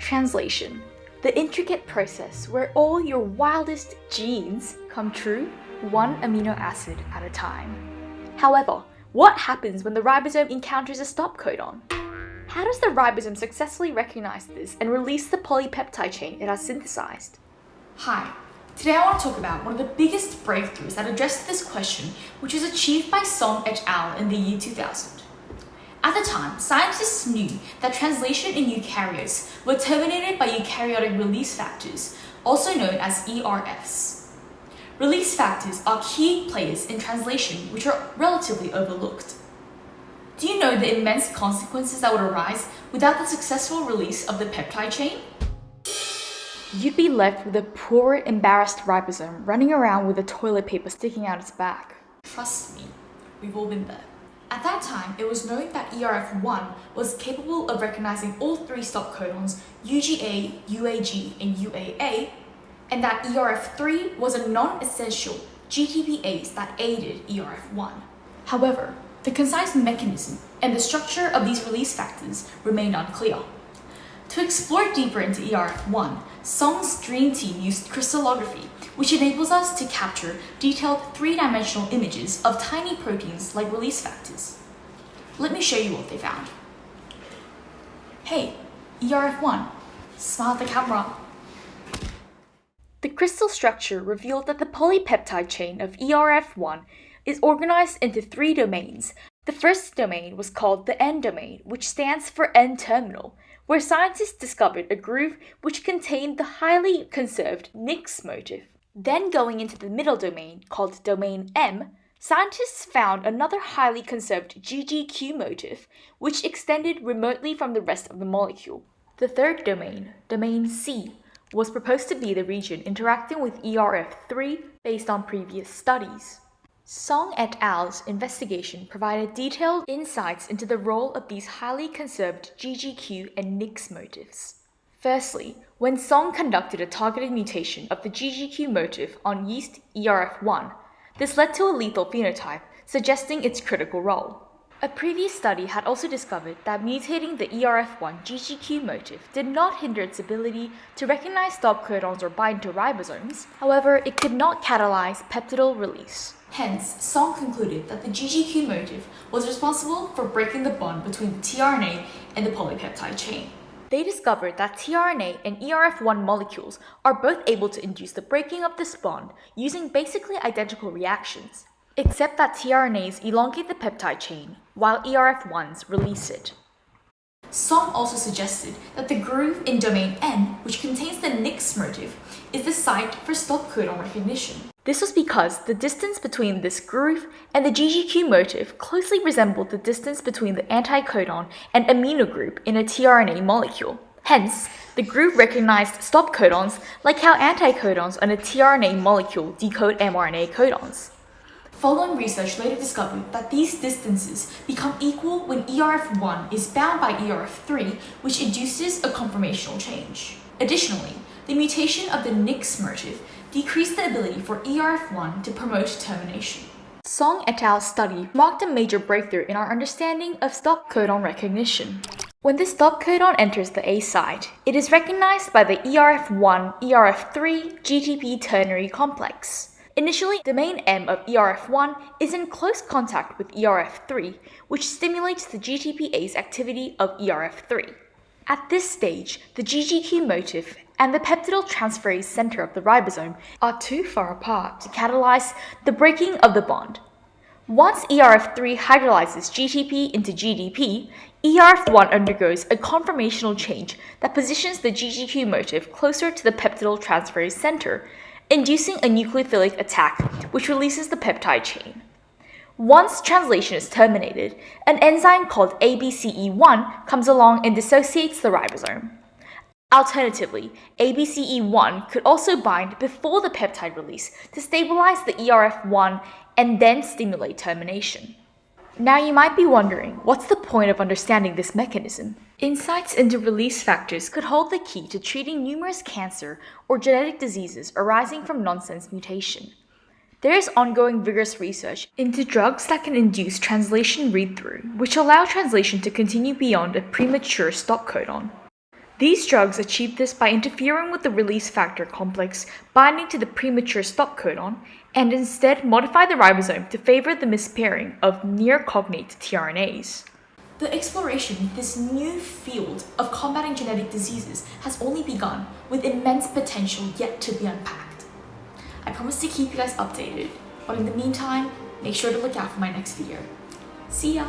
Translation, the intricate process where all your wildest genes come true, one amino acid at a time. However, what happens when the ribosome encounters a stop codon? How does the ribosome successfully recognize this and release the polypeptide chain it has synthesized? Hi, today I want to talk about one of the biggest breakthroughs that addressed this question, which was achieved by Song et al. In the year 2000. At the time, scientists knew that translation in eukaryotes were terminated by eukaryotic release factors, also known as eRFs. Release factors are key players in translation which are relatively overlooked. Do you know the immense consequences that would arise without the successful release of the peptide chain? You'd be left with a poor, embarrassed ribosome running around with a toilet paper sticking out its back. Trust me, we've all been there. At that time, it was known that eRF1 was capable of recognizing all three stop codons UGA, UAG, and UAA, and that eRF3 was a non-essential GTPase that aided eRF1. However, the concise mechanism and the structure of these release factors remained unclear. To explore deeper into eRF1, Song's dream team used crystallography, which enables us to capture detailed three-dimensional images of tiny proteins like release factors. Let me show you what they found. Hey, eRF1, smile at the camera. The crystal structure revealed that the polypeptide chain of eRF1 is organized into three domains. The first domain was called the N domain, which stands for N-terminal, where scientists discovered a groove which contained the highly conserved NIX motif. Then going into the middle domain, called domain M, scientists found another highly conserved GGQ motif, which extended remotely from the rest of the molecule. The third domain, domain C, was proposed to be the region interacting with eRF3 based on previous studies. Song et al.'s investigation provided detailed insights into the role of these highly conserved GGQ and NIX motifs. Firstly, when Song conducted a targeted mutation of the GGQ motif on yeast eRF1, this led to a lethal phenotype, suggesting its critical role. A previous study had also discovered that mutating the eRF1 GGQ motif did not hinder its ability to recognize stop codons or bind to ribosomes. However, it could not catalyze peptidyl release. Hence, Song concluded that the GGQ motif was responsible for breaking the bond between the tRNA and the polypeptide chain. They discovered that tRNA and eRF1 molecules are both able to induce the breaking of this bond using basically identical reactions, except that tRNAs elongate the peptide chain, while eRF1's release it. Song also suggested that the groove in domain N, which contains the NIX motif, is the site for stop codon recognition. This was because the distance between this groove and the GGQ motif closely resembled the distance between the anticodon and amino group in a tRNA molecule. Hence, the groove recognized stop codons like how anticodons on a tRNA molecule decode mRNA codons. Following research later discovered that these distances become equal when eRF1 is bound by eRF3, which induces a conformational change. Additionally, the mutation of the NIX motif decreased the ability for eRF1 to promote termination. Song et al.'s study marked a major breakthrough in our understanding of stop codon recognition. When the stop codon enters the A site, it is recognized by the eRF1, eRF3 GTP ternary complex. Initially, domain M of eRF1 is in close contact with eRF3, which stimulates the GTPase activity of eRF3. At this stage, the GGQ motif and the peptidyl transferase center of the ribosome are too far apart to catalyze the breaking of the bond. Once eRF3 hydrolyzes GTP into GDP, eRF1 undergoes a conformational change that positions the GGQ motif closer to the peptidyl transferase center, inducing a nucleophilic attack which releases the peptide chain. Once translation is terminated, an enzyme called ABCE1 comes along and dissociates the ribosome. Alternatively, ABCE1 could also bind before the peptide release to stabilize the eRF1 and then stimulate termination. Now you might be wondering, what's the point of understanding this mechanism? Insights into release factors could hold the key to treating numerous cancer or genetic diseases arising from nonsense mutation. There is ongoing vigorous research into drugs that can induce translation read-through, which allow translation to continue beyond a premature stop codon. These drugs achieve this by interfering with the release factor complex binding to the premature stop codon and instead modify the ribosome to favor the mispairing of near-cognate tRNAs. The exploration of this new field of combating genetic diseases has only begun, with immense potential yet to be unpacked. I promise to keep you guys updated, but in the meantime, make sure to look out for my next video. See ya!